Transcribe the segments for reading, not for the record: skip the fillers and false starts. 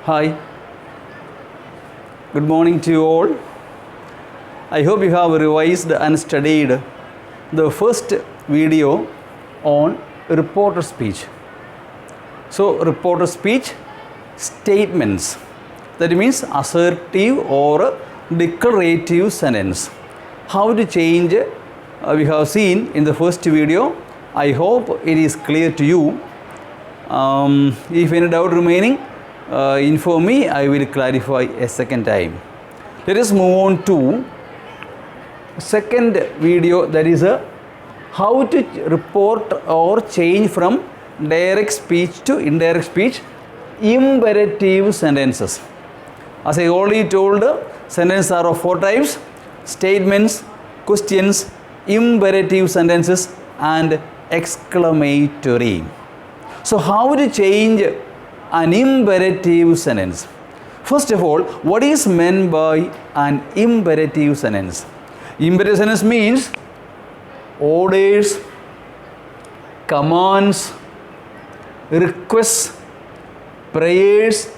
Hi, good morning to you all. I hope you have revised and studied the first video on reporter speech. So, reporter speech statements, that means assertive or declarative sentence. How to change we have seen in the first video. I hope it is clear to you. If any doubt remaining, inform me, I will clarify a second time. Let us move on to second video, that is how to report or change from direct speech to indirect speech, imperative sentences. As I already told, sentences are of four types: statements, questions, imperative sentences and exclamatory. So how to change an imperative sentence? First of all, what is meant by an imperative sentence? Imperative sentence means orders, commands, requests, prayers,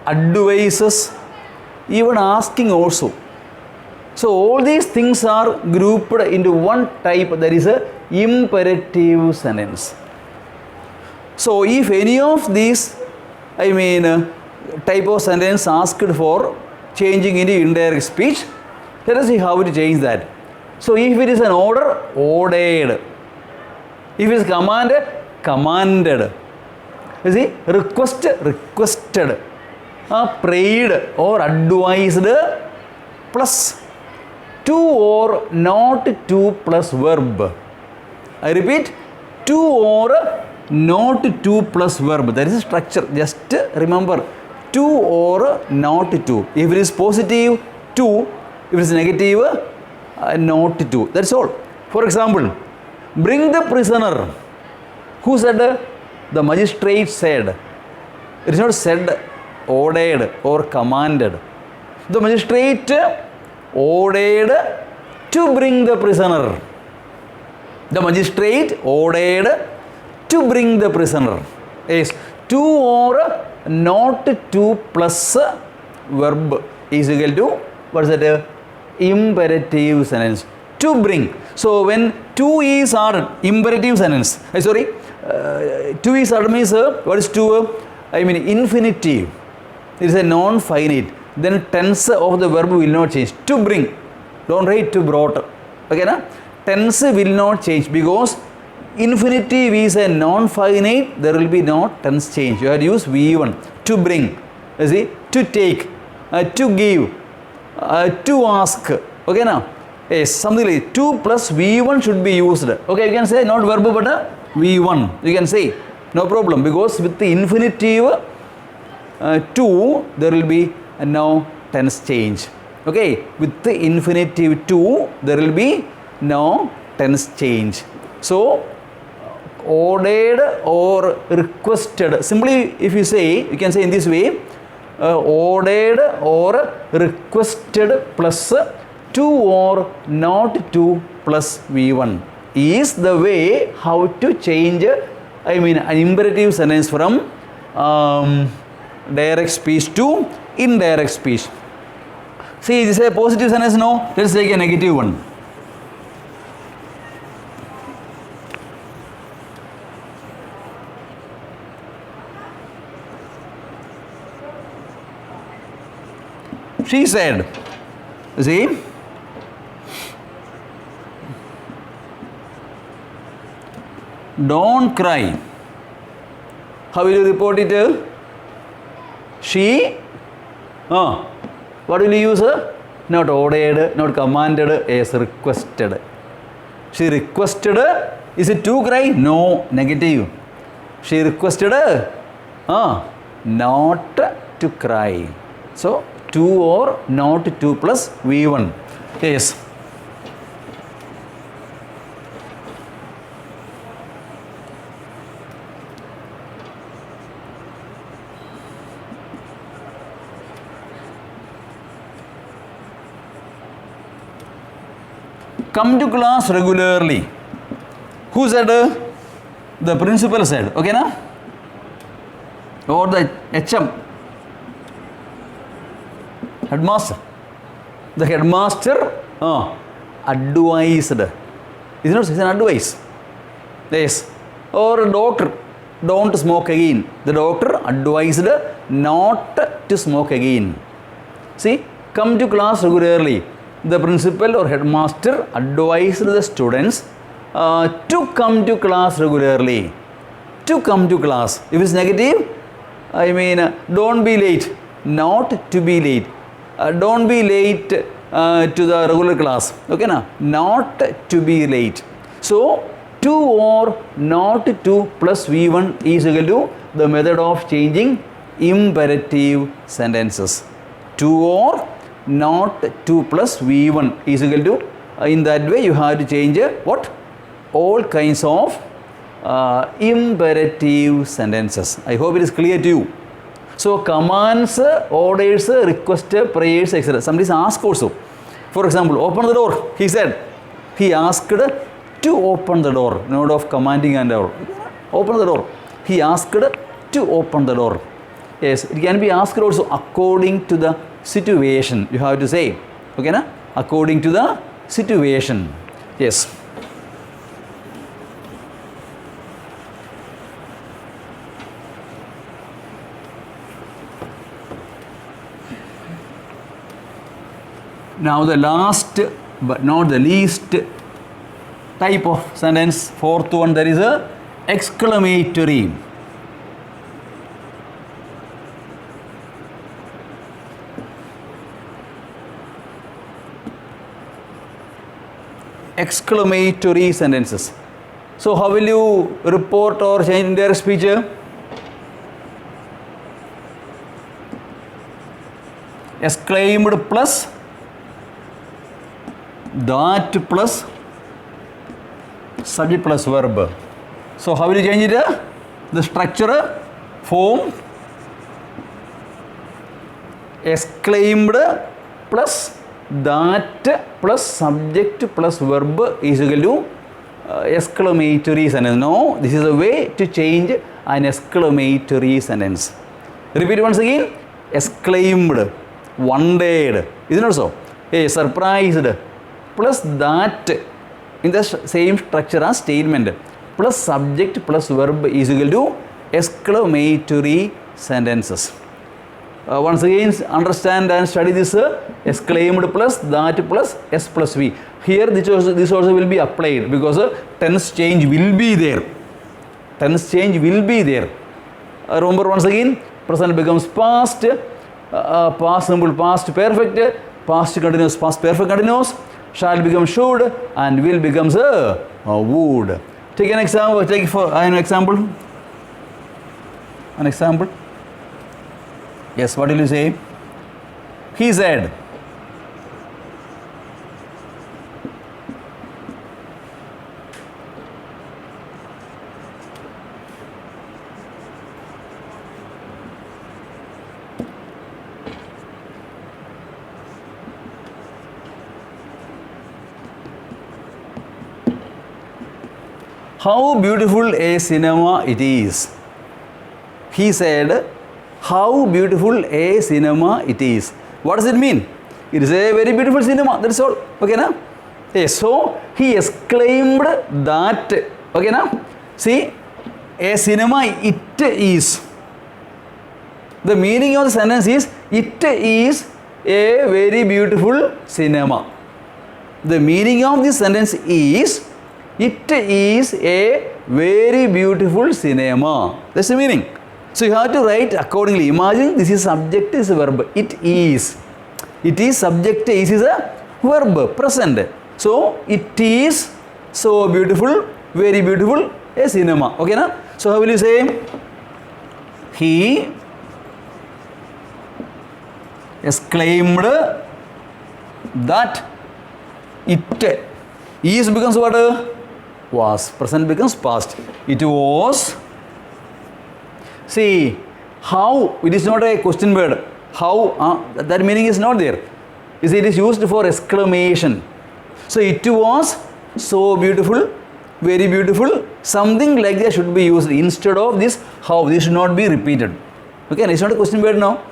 advices, even asking also. So all these things are grouped into one type, that is a imperative sentence. So if any of these type of sentence asked for changing into indirect speech, let us see how to change that. So if it is an order, ordered. If it is command, commanded. You see, request, requested. Prayed or advised plus to or not to plus verb. I repeat, to or not to plus verb. That is structure. Just remember, to or not to. If it is positive, to. If it is negative, not to. That's all. For example, bring the prisoner. Who said? The magistrate said. It is not said, ordered or commanded. The magistrate ordered to bring the prisoner. The magistrate ordered to bring the prisoner. Yes, to or not to plus verb is equal to, what is that? Imperative sentence. To bring. So when to is added, imperative sentence. To is added means what is to? Infinitive. It is a non-finite. Then tense of the verb will not change. To bring. Don't write to brought. Okay, na? Tense will not change because infinitive is a non-finite. There will be no tense change. You have to use V1. To bring. You see? To take. To give. To ask. Okay, now? Yes, something like to plus V1 should be used. Okay, you can say not verb but V1. You can say. No problem, because with the infinitive to, there will be no tense change. Okay, with the infinitive to, there will be no tense change. So, ordered or requested. Simply, if you say, you can say in this way, ordered or requested plus to or not to plus V1 is the way how to change an imperative sentence from direct speech to indirect speech. See, this is a positive sentence now. Let's take a negative one. She said, see, don't cry. How will you report it? She, what will you use? Not ordered, not commanded, as requested. She requested, is it to cry? No, negative. She requested, not to cry. So, to or not to plus V1. Yes. Come to class regularly. Who said? The principal said. Okay, na? Or the HM. Headmaster. The headmaster advised. Is not an advice. Yes. Or a doctor, don't smoke again. The doctor advised not to smoke again. See, come to class regularly. The principal or headmaster advised the students to come to class regularly. To come to class. If it's negative, I mean, don't be late. Not to be late. Don't be late to the regular class. Okay, now? Not to be late. So, to or not to plus V1 is equal to the method of changing imperative sentences. To or not to plus V1 is equal to, in that way you have to change what? All kinds of imperative sentences. I hope it is clear to you. So commands, orders, requests, prayers, etc. Somebody asked also. For example, open the door. He said. He asked to open the door. Note of commanding and all. Open the door. He asked to open the door. Yes, it can be asked also according to the situation. You have to say. Okay, na? According to the situation. Yes. Now the last but not the least type of sentence, fourth one, there is a exclamatory. Exclamatory sentences. So how will you report or change indirect speech? Exclaimed plus that plus subject plus verb. So how will you change it? The structure, form, exclaimed plus that plus subject plus verb is equal to exclamatory sentence. No, this is a way to change an exclamatory sentence. Repeat once again. Exclaimed, wondered, isn't it so? Hey, surprised, plus that in the same structure as statement, plus subject plus verb is equal to exclamatory sentences. Once again, understand and study this exclaimed plus that plus S plus V. Here this also will be applied because tense change will be there. Tense change will be there. Remember once again, present becomes past, past simple, past perfect, past continuous, past perfect continuous, shall become should, and will becomes a would. Take an example. Take for an example. An example. Yes, what will you say? He said. How beautiful a cinema it is. He said, how beautiful a cinema it is. What does it mean? It is a very beautiful cinema. That's all. Okay, na? Yes. So he exclaimed that. Okay, na? See, a cinema it is. The meaning of the sentence is, it is a very beautiful cinema. The meaning of this sentence is, it is a very beautiful cinema. That's the meaning. So you have to write accordingly. Imagine this is subject, is verb. It is. It is subject, is a verb, present. So it is so beautiful, very beautiful, a cinema. Okay, na? So how will you say? He exclaimed that it is becomes what? Was. Present becomes past. It was. See, how, it is not a question word. How, that meaning is not there. You see, it is used for exclamation. So it was so beautiful, very beautiful. Something like that should be used instead of this how. This should not be repeated. Okay, it's not a question word now.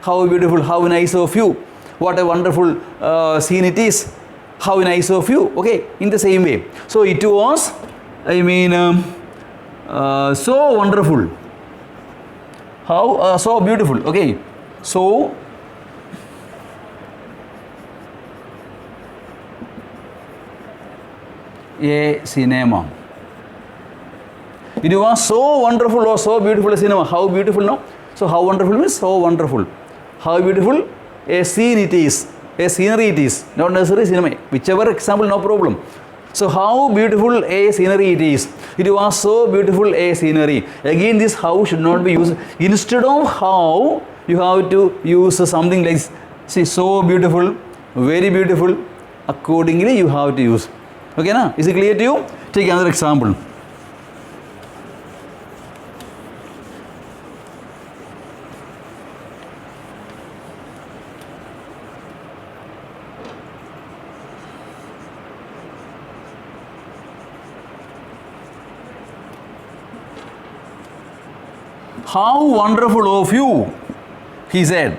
how beautiful, how nice of you, what a wonderful scene it is, how nice of you. Okay, in the same way. So it was, so wonderful, how so beautiful. Okay, so a cinema. It was so wonderful or so beautiful a cinema. How beautiful, no? So how wonderful means so wonderful. How beautiful a scene it is, a scenery it is, not necessarily cinema. Whichever example, no problem. So how beautiful a scenery it is. It was so beautiful a scenery. Again, this how should not be used. Instead of how, you have to use something like, see, so beautiful, very beautiful. Accordingly, you have to use. Okay, na? Is it clear to you? Take another example. How wonderful of you, he said.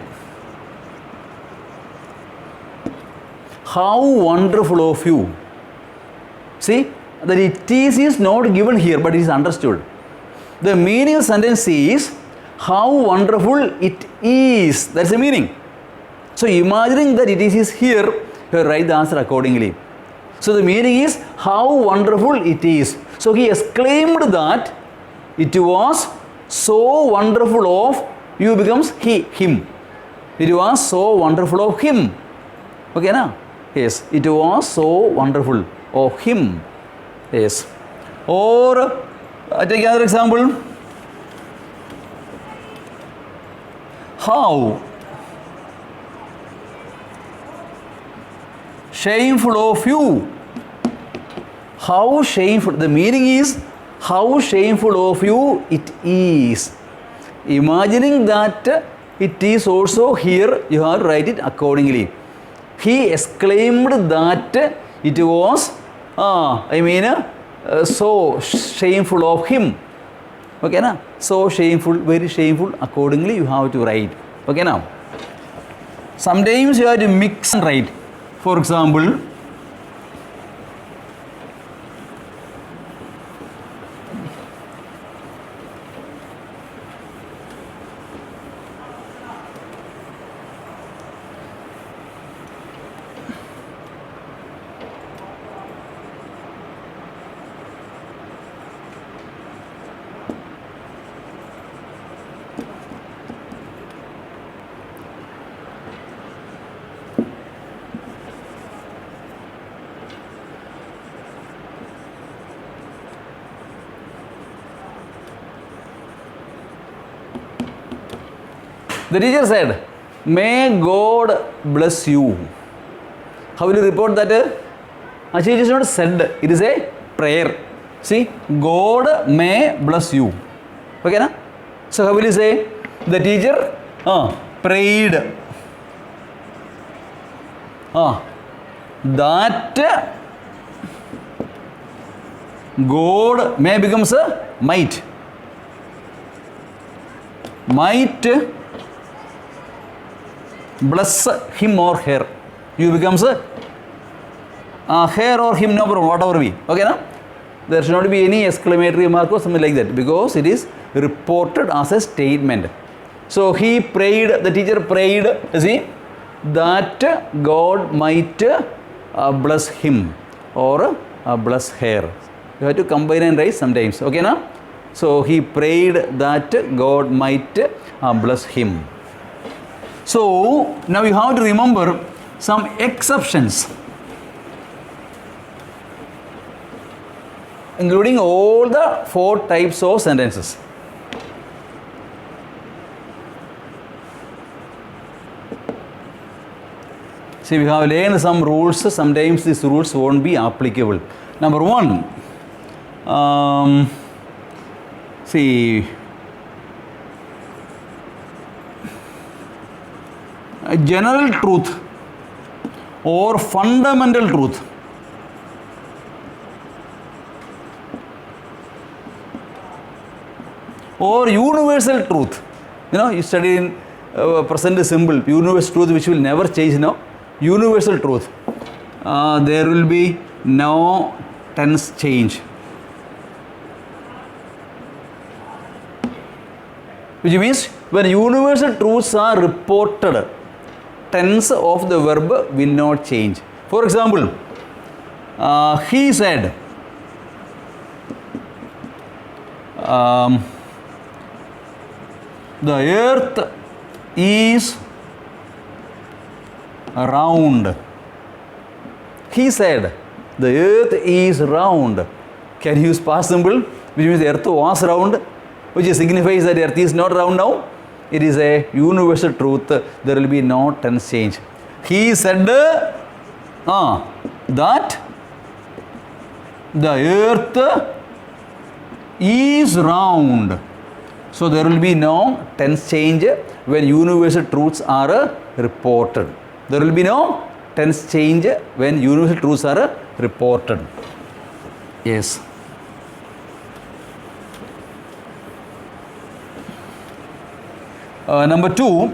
How wonderful of you. See, that it is not given here, but it is understood. The meaning of the sentence is, how wonderful it is. That's the meaning. So, imagining that it is here, you write the answer accordingly. So, the meaning is, how wonderful it is. So, he exclaimed that it was so wonderful of you becomes he, him. It was so wonderful of him. Okay, na? Yes, it was so wonderful of him. Yes. Or take another example. How shameful of you. How shameful. The meaning is, how shameful of you it is. Imagining that it is also here, you have to write it accordingly. He exclaimed that it was, so shameful of him. Okay, na? So shameful, very shameful. Accordingly, you have to write. Okay, now. Sometimes you have to mix and write. For example, the teacher said, may God bless you. How will you report that? Actually, it is not said, it is a prayer. See, God may bless you. Okay, na? So, how will you say? The teacher prayed that God may becomes a might. Might bless him or her. You becomes a her or him, no problem, whatever be. Okay, na? There should not be any exclamatory mark or something like that, because it is reported as a statement. So he prayed, the teacher prayed, see, that God might bless him or bless her. You have to combine and write sometimes. Okay, na? So he prayed that God might bless him. So now you have to remember some exceptions, including all the 4 types of sentences. See, we have learned some rules. Sometimes these rules won't be applicable. Number 1, see, a general truth or fundamental truth. Or universal truth. You know, you study in present simple, universal truth which will never change, no? Universal truth. There will be no tense change. Which means when universal truths are reported, tense of the verb will not change. For example, he said, the earth is round. He said, the earth is round. Can you use past simple, which means the earth was round, which signifies that the earth is not round now? It is a universal truth. There will be no tense change. He said that the earth is round. So there will be no tense change when universal truths are reported. There will be no tense change when universal truths are reported. Yes. Number 2,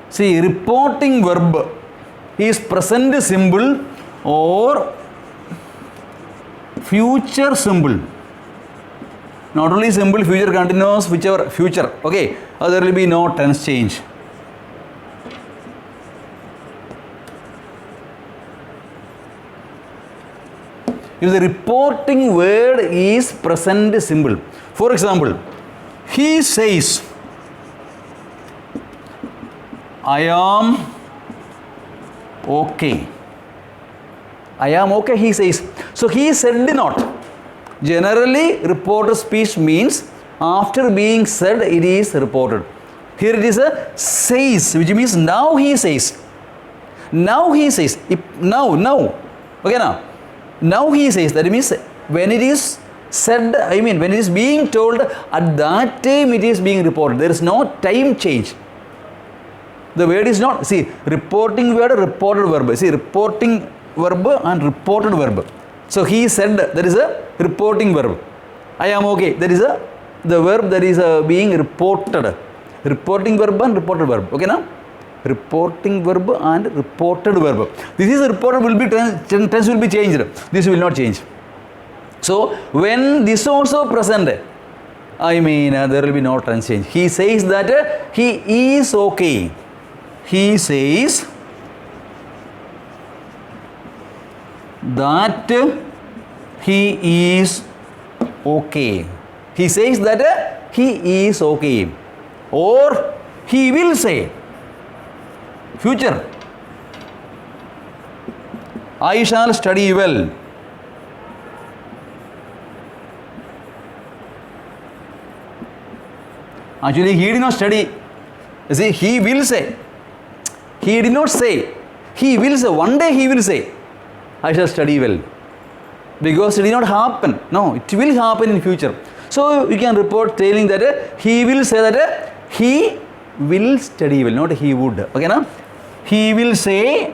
see, reporting verb is present simple or future simple. Not only simple, future continuous, whichever future. Okay, there will be no tense change. If the reporting word is present simple, for example, he says, I am okay. I am okay, he says. So he said not. Generally, reported speech means after being said, it is reported. Here it is a says, which means now he says. Now he says. Now. Okay, now. Now he says. That means when it is said, when it is being told, at that time it is being reported. There is no time change. The word is not, see, reporting word, reported verb. See, reporting verb and reported verb. So he said, that is a reporting verb. I am okay. That is the verb that is being reported. Reporting verb and reported verb. Okay, now? Reporting verb and reported verb. This is reported will be tense will be changed. This will not change. So when this also present, there will be no tense change. He says that he is okay. He says that he is okay. He says that he is okay. Or he will say, future, I shall study well. Actually, he did not study. You see, he will say. He did not say. He will say. One day he will say, I shall study well. Because it did not happen. No, it will happen in future. So you can report telling that he will say that he will study well, not he would. Okay, now? He will say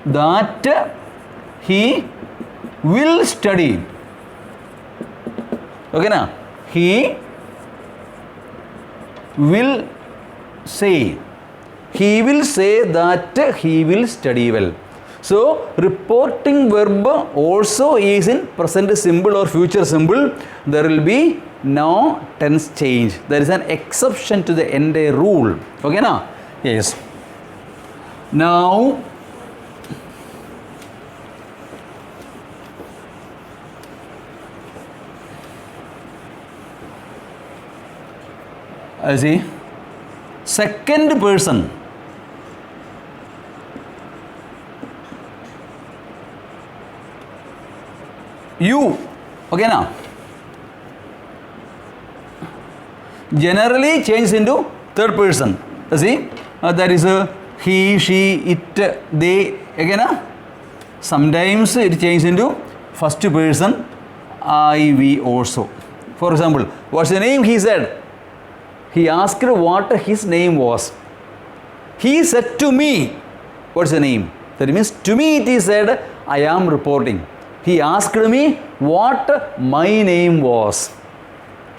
that he will study. Okay, now? He will say. He will say that he will study well. So, reporting verb also is in present simple or future simple. There will be no tense change. There is an exception to the entire rule. Okay, now? Yes. Now, I see. Second person. You. Okay, now? Generally changes into third person. See, that is he, she, it, they. Again, sometimes it changes into first person, I, we also. For example, what's the name? He said. He asked what his name was. He said to me, what's the name? That means to me it is said, I am reporting. He asked me what my name was.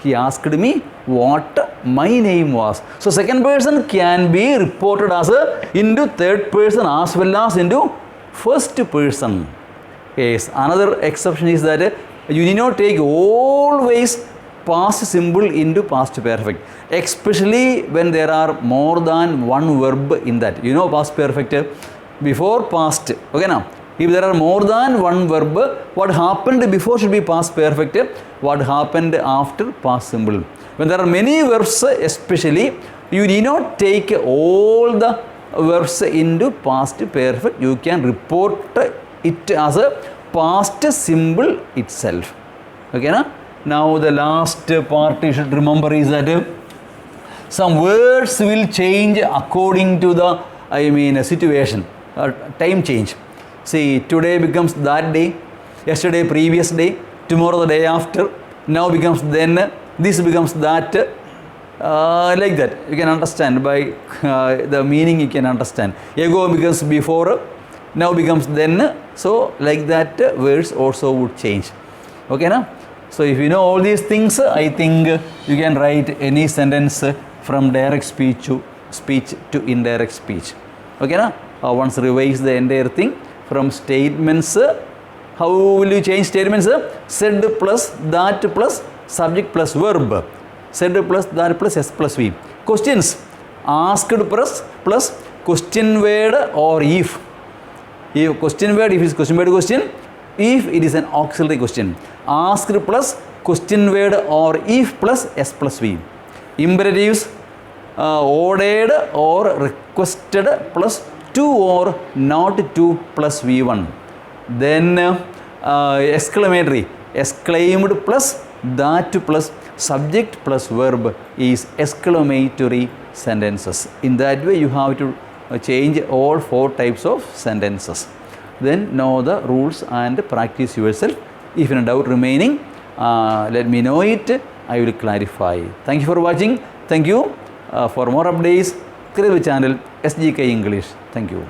He asked me what my name was. So second person can be reported as into third person as well as into first person. Yes, another exception is that you need not take always past simple into past perfect, especially when there are more than one verb in that. You know past perfect before past. Okay, now if there are more than one verb, what happened before should be past perfect, what happened after past simple. When there are many verbs especially, you need not take all the verbs into past perfect. You can report it as a past simple itself. Okay, na? Now the last part you should remember is that some words will change according to the situation, time change. See, today becomes that day, yesterday previous day, tomorrow the day after, now becomes then, this becomes that, like that. You can understand by the meaning you can understand. Ago becomes before, now becomes then. So like that words also would change. Okay, na? So if you know all these things, I think you can write any sentence from direct speech to indirect speech. Okay, na? Once revise the entire thing. From statements, how will you change statements? Said plus that plus subject plus verb. Said plus that plus S plus V. Questions, asked plus question word or if. If question word, if it is question word question, if it is an auxiliary question. Asked plus question word or if plus S plus V. Imperatives, ordered or requested plus to or not to plus V1. Then exclamatory, exclaimed plus that plus subject plus verb is exclamatory sentences. In that way you have to change all 4 types of sentences. Then know the rules and practice yourself. If in doubt remaining, let me know it. I will clarify. Thank you for watching. Thank you. For more updates, subscribe to the channel SGK English. Thank you.